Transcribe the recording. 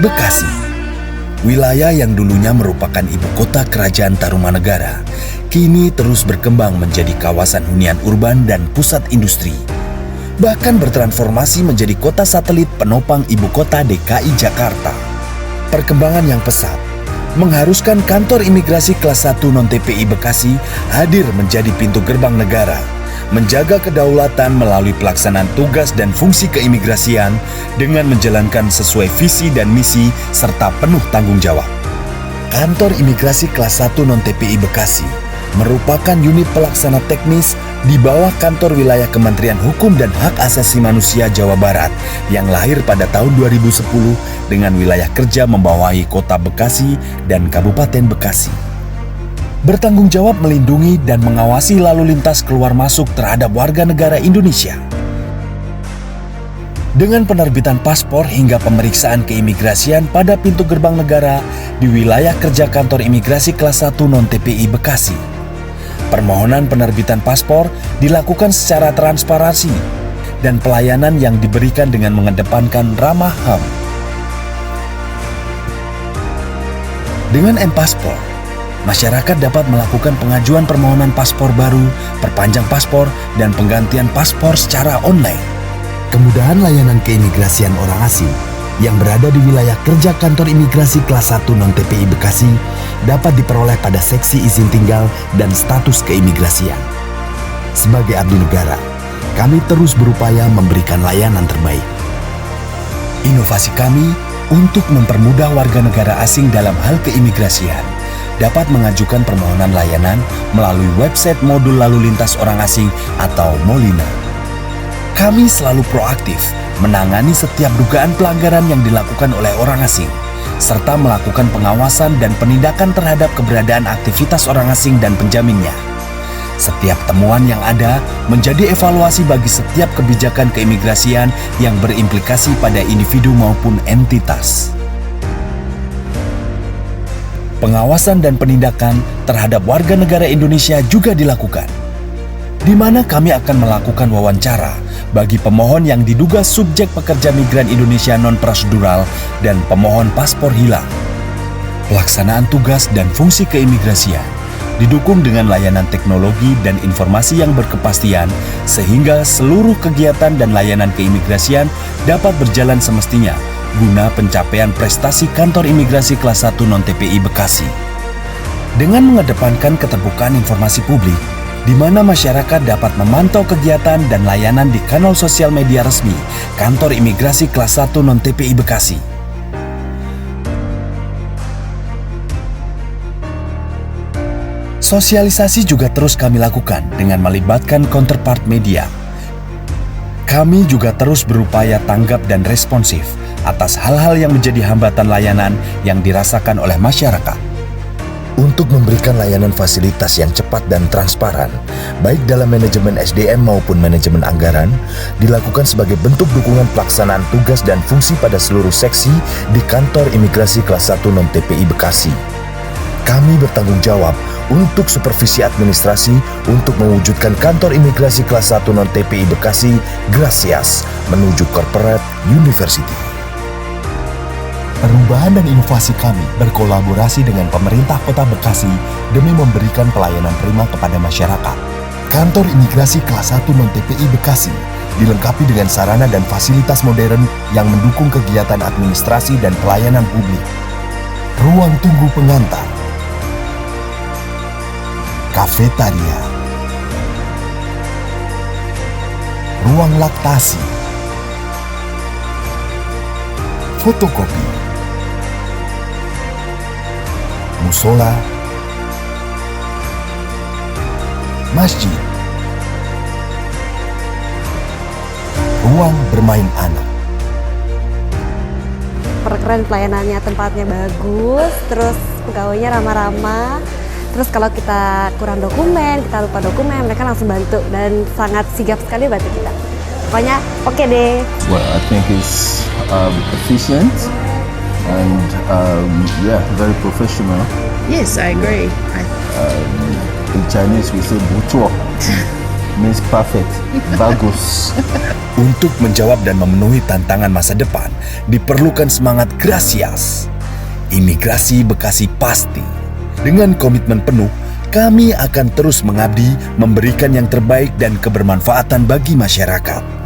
Bekasi, wilayah yang dulunya merupakan ibu kota kerajaan Tarumanegara, kini terus berkembang menjadi kawasan hunian urban dan pusat industri. Bahkan bertransformasi menjadi kota satelit penopang ibu kota DKI Jakarta. Perkembangan yang pesat mengharuskan kantor imigrasi kelas 1 non-TPI Bekasi hadir menjadi pintu gerbang negara, menjaga kedaulatan melalui pelaksanaan tugas dan fungsi keimigrasian dengan menjalankan sesuai visi dan misi serta penuh tanggung jawab. Kantor imigrasi kelas 1 non-TPI Bekasi merupakan unit pelaksana teknis di bawah kantor wilayah Kementerian Hukum dan Hak Asasi Manusia Jawa Barat yang lahir pada tahun 2010 dengan wilayah kerja membawahi Kota Bekasi dan Kabupaten Bekasi. Bertanggung jawab melindungi dan mengawasi lalu lintas keluar masuk terhadap warga negara Indonesia. Dengan penerbitan paspor hingga pemeriksaan keimigrasian pada pintu gerbang negara di wilayah kerja kantor imigrasi kelas 1 non-TPI Bekasi. Permohonan penerbitan paspor dilakukan secara transparansi dan pelayanan yang diberikan dengan mengedepankan ramah HAM. Dengan M-Paspor, masyarakat dapat melakukan pengajuan permohonan paspor baru, perpanjang paspor, dan penggantian paspor secara online. Kemudahan layanan keimigrasian orang asing yang berada di wilayah kerja kantor imigrasi kelas 1 non-TPI Bekasi dapat diperoleh pada seksi izin tinggal dan status keimigrasian. Sebagai abdi negara, kami terus berupaya memberikan layanan terbaik. Inovasi kami untuk mempermudah warga negara asing dalam hal keimigrasian dapat mengajukan permohonan layanan melalui website modul lalu lintas orang asing atau Molina. Kami selalu proaktif menangani setiap dugaan pelanggaran yang dilakukan oleh orang asing, serta melakukan pengawasan dan penindakan terhadap keberadaan aktivitas orang asing dan penjaminnya. Setiap temuan yang ada menjadi evaluasi bagi setiap kebijakan keimigrasian yang berimplikasi pada individu maupun entitas. Pengawasan dan penindakan terhadap warga negara Indonesia juga dilakukan, di mana kami akan melakukan wawancara bagi pemohon yang diduga subjek pekerja migran Indonesia non-prosedural dan pemohon paspor hilang. Pelaksanaan tugas dan fungsi keimigrasian didukung dengan layanan teknologi dan informasi yang berkepastian sehingga seluruh kegiatan dan layanan keimigrasian dapat berjalan semestinya guna pencapaian prestasi kantor imigrasi kelas 1 non-TPI Bekasi. Dengan mengedepankan keterbukaan informasi publik, di mana masyarakat dapat memantau kegiatan dan layanan di kanal sosial media resmi kantor imigrasi kelas 1 non-TPI Bekasi. Sosialisasi juga terus kami lakukan dengan melibatkan counterpart media. Kami juga terus berupaya tanggap dan responsif atas hal-hal yang menjadi hambatan layanan yang dirasakan oleh masyarakat. Untuk memberikan layanan fasilitas yang cepat dan transparan, baik dalam manajemen SDM maupun manajemen anggaran, dilakukan sebagai bentuk dukungan pelaksanaan tugas dan fungsi pada seluruh seksi di kantor imigrasi kelas 1 non-TPI Bekasi. Kami bertanggung jawab untuk supervisi administrasi untuk mewujudkan kantor imigrasi kelas 1 non-TPI Bekasi Gracias menuju Corporate University. Perubahan dan inovasi kami berkolaborasi dengan pemerintah Kota Bekasi demi memberikan pelayanan prima kepada masyarakat. Kantor imigrasi kelas 1 non-TPI Bekasi dilengkapi dengan sarana dan fasilitas modern yang mendukung kegiatan administrasi dan pelayanan publik. Ruang tunggu pengantar, kafetaria, ruang laktasi, fotokopi, musola, masjid, ruang bermain anak. Keren pelayanannya, tempatnya bagus, terus pegawainya ramah-ramah. Terus kalau kita kurang dokumen, kita lupa dokumen, mereka langsung bantu dan sangat sigap sekali bantu kita. Pokoknya oke deh. Well, I think it's efficient and very professional. Yes, I agree. In Chinese we say 不错. means perfect. Bagus. Untuk menjawab dan memenuhi tantangan masa depan, diperlukan semangat Gracias. Imigrasi Bekasi pasti. Dengan komitmen penuh, kami akan terus mengabdi, memberikan yang terbaik dan kebermanfaatan bagi masyarakat.